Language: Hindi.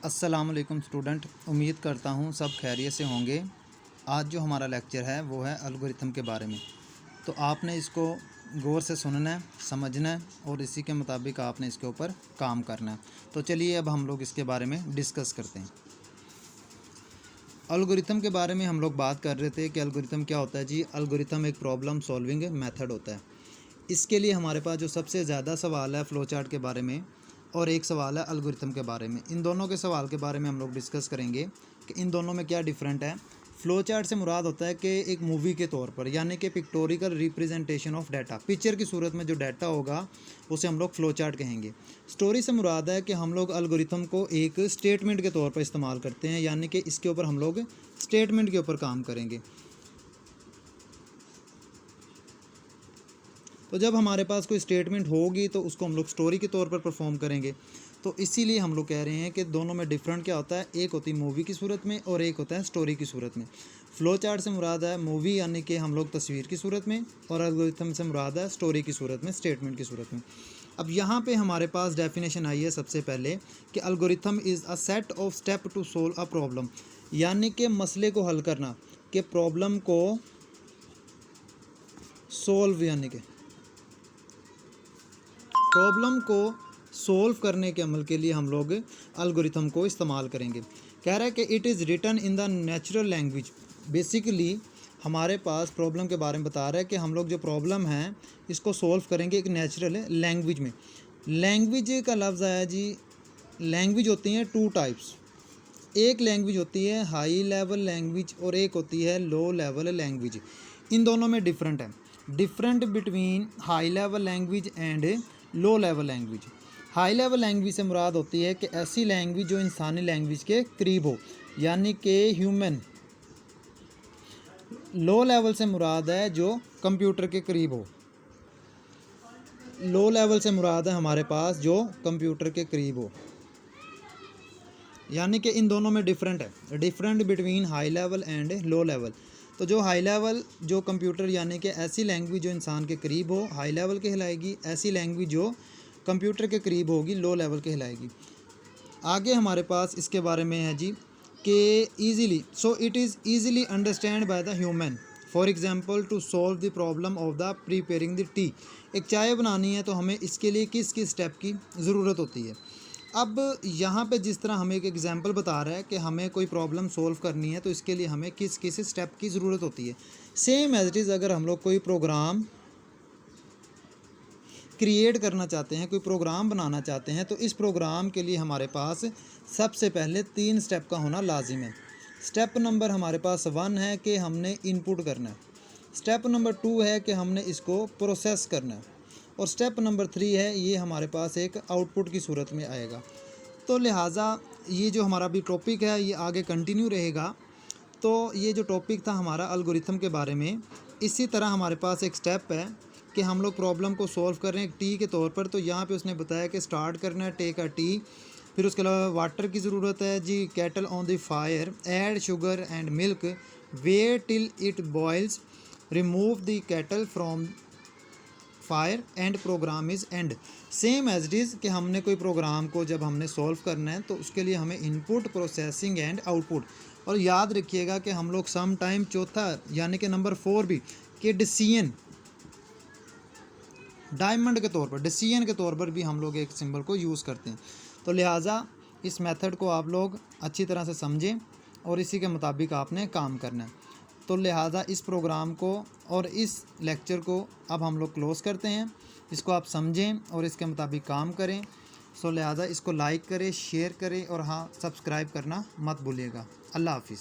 अस्सलामुअलैकुम स्टूडेंट, उम्मीद करता हूँ सब खैरियत से होंगे। आज जो हमारा लेक्चर है वो है एल्गोरिथम के बारे में। तो आपने इसको गौर से सुनना है, समझना है और इसी के मुताबिक आपने इसके ऊपर काम करना है। तो चलिए अब हम लोग इसके बारे में डिस्कस करते हैं। एल्गोरिथम के बारे में हम लोग बात कर रहे थे कि एल्गोरिथम क्या होता है जी। एल्गोरिथम एक प्रॉब्लम सॉल्विंग मेथड होता है। इसके लिए हमारे पास जो सबसे ज़्यादा सवाल है फ़्लो चार्ट के बारे में और एक सवाल है एल्गोरिथम के बारे में। इन दोनों के सवाल के बारे में हम लोग डिस्कस करेंगे कि इन दोनों में क्या डिफरेंट है। फ़्लो चार्ट से मुराद होता है कि एक मूवी के तौर पर, यानी कि pictorial representation of data, picture की सूरत में जो डाटा होगा उसे हम लोग फ़्लो चार्ट कहेंगे। स्टोरी से मुराद है कि हम लोग एल्गोरिथम को एक स्टेटमेंट के तौर पर इस्तेमाल करते हैं, यानी कि इसके ऊपर हम लोग स्टेटमेंट के ऊपर काम करेंगे। तो जब हमारे पास कोई स्टेटमेंट होगी तो उसको हम लोग स्टोरी के तौर पर परफॉर्म करेंगे। तो इसीलिए हम लोग कह रहे हैं कि दोनों में डिफरेंट क्या होता है, एक होती है मूवी की सूरत में और एक होता है स्टोरी की सूरत में। फ़्लो चार्ट से मुराद है मूवी यानी कि हम लोग तस्वीर की सूरत में, और एल्गोरिथम से मुराद है स्टोरी की सूरत में, स्टेटमेंट की सूरत में। अब यहाँ पे हमारे पास डेफिनेशन आई है सबसे पहले कि algorithm is a set of step to solve a problem, यानी कि मसले को हल करना, कि प्रॉब्लम को सोल्व, यानी कि प्रॉब्लम को सोल्व करने के अमल के लिए हम लोग एल्गोरिथम को इस्तेमाल करेंगे। कह रहा है कि it is written in the natural language. Basically हमारे पास प्रॉब्लम के बारे में बता रहा है कि हम लोग जो प्रॉब्लम है इसको सोल्व करेंगे एक नेचुरल लैंग्वेज में। लैंग्वेज का लफ्ज़ आया जी। लैंग्वेज होती हैं टू टाइप्स। एक लैंग्वेज होती है हाई लेवल लैंग्वेज और एक होती है लो लेवल लैंग्वेज। इन दोनों में डिफरेंट है। Different between high level language and low level language. High level language से मुराद होती है कि ऐसी लैंग्वेज जो इंसानी लैंग्वेज के करीब हो, यानी कि ह्यूमन। लो लेवल से मुराद है जो कंप्यूटर के करीब हो। लो लेवल से मुराद है हमारे पास जो कंप्यूटर के करीब हो, यानी कि इन दोनों में डिफरेंट है। Different between high level and low level. तो जो हाई लेवल जो कंप्यूटर यानी कि ऐसी लैंग्वेज जो इंसान के करीब हो, हाई लेवल कहलाएगी। ऐसी लैंग्वेज जो कंप्यूटर के करीब होगी, लो लेवल कहलाएगी। आगे हमारे पास इसके बारे में है जी कि easily, so it is easily understand by the human. For example to solve the problem of the preparing the tea. एक चाय बनानी है तो हमें इसके लिए किस किस स्टेप की ज़रूरत होती है। अब यहाँ पे जिस तरह हमें एक एग्जांपल बता रहा है कि हमें कोई प्रॉब्लम सॉल्व करनी है तो इसके लिए हमें किस किस स्टेप की ज़रूरत होती है। सेम एज इट इज़ अगर हम लोग कोई प्रोग्राम क्रिएट करना चाहते हैं, कोई प्रोग्राम बनाना चाहते हैं, तो इस प्रोग्राम के लिए हमारे पास सबसे पहले 3 स्टेप का होना लाजिम है। स्टेप नंबर हमारे पास 1 है कि हमने इनपुट करना है। स्टेप नंबर 2 है कि हमने इसको प्रोसेस करना है। और स्टेप नंबर 3 है, ये हमारे पास एक आउटपुट की सूरत में आएगा। तो लिहाजा ये जो हमारा भी टॉपिक है ये आगे कंटिन्यू रहेगा। तो ये जो टॉपिक था हमारा एल्गोरिथम के बारे में। इसी तरह हमारे पास एक स्टेप है कि हम लोग प्रॉब्लम को सॉल्व कर रहे हैं टी के तौर पर। तो यहाँ पे उसने बताया कि स्टार्ट करना है टेक अ टी। फिर उसके अलावा वाटर की ज़रूरत है जी। Kettle on the fire, add sugar and milk, wait till it boils, remove the kettle from fire and program is end. Same as it is कि हमने कोई प्रोग्राम को जब हमने सॉल्व करना है तो उसके लिए हमें इनपुट, प्रोसेसिंग एंड आउटपुट। और याद रखिएगा कि हम लोग सम टाइम चौथा यानी कि नंबर 4 भी कि डिसीजन, डायमंड के तौर पर, डिसीजन के तौर पर भी हम लोग एक सिंबल को यूज़ करते हैं। तो लिहाजा इस मेथड को आप लोग अच्छी तरह से समझें और इसी के मुताबिक आपने काम करना है। तो लिहाजा इस प्रोग्राम को और इस लेक्चर को अब हम लोग क्लोज़ करते हैं। इसको आप समझें और इसके मुताबिक काम करें। सो लिहाजा इसको लाइक करें, शेयर करें और हाँ, सब्सक्राइब करना मत भूलिएगा। अल्लाह हाफिज़।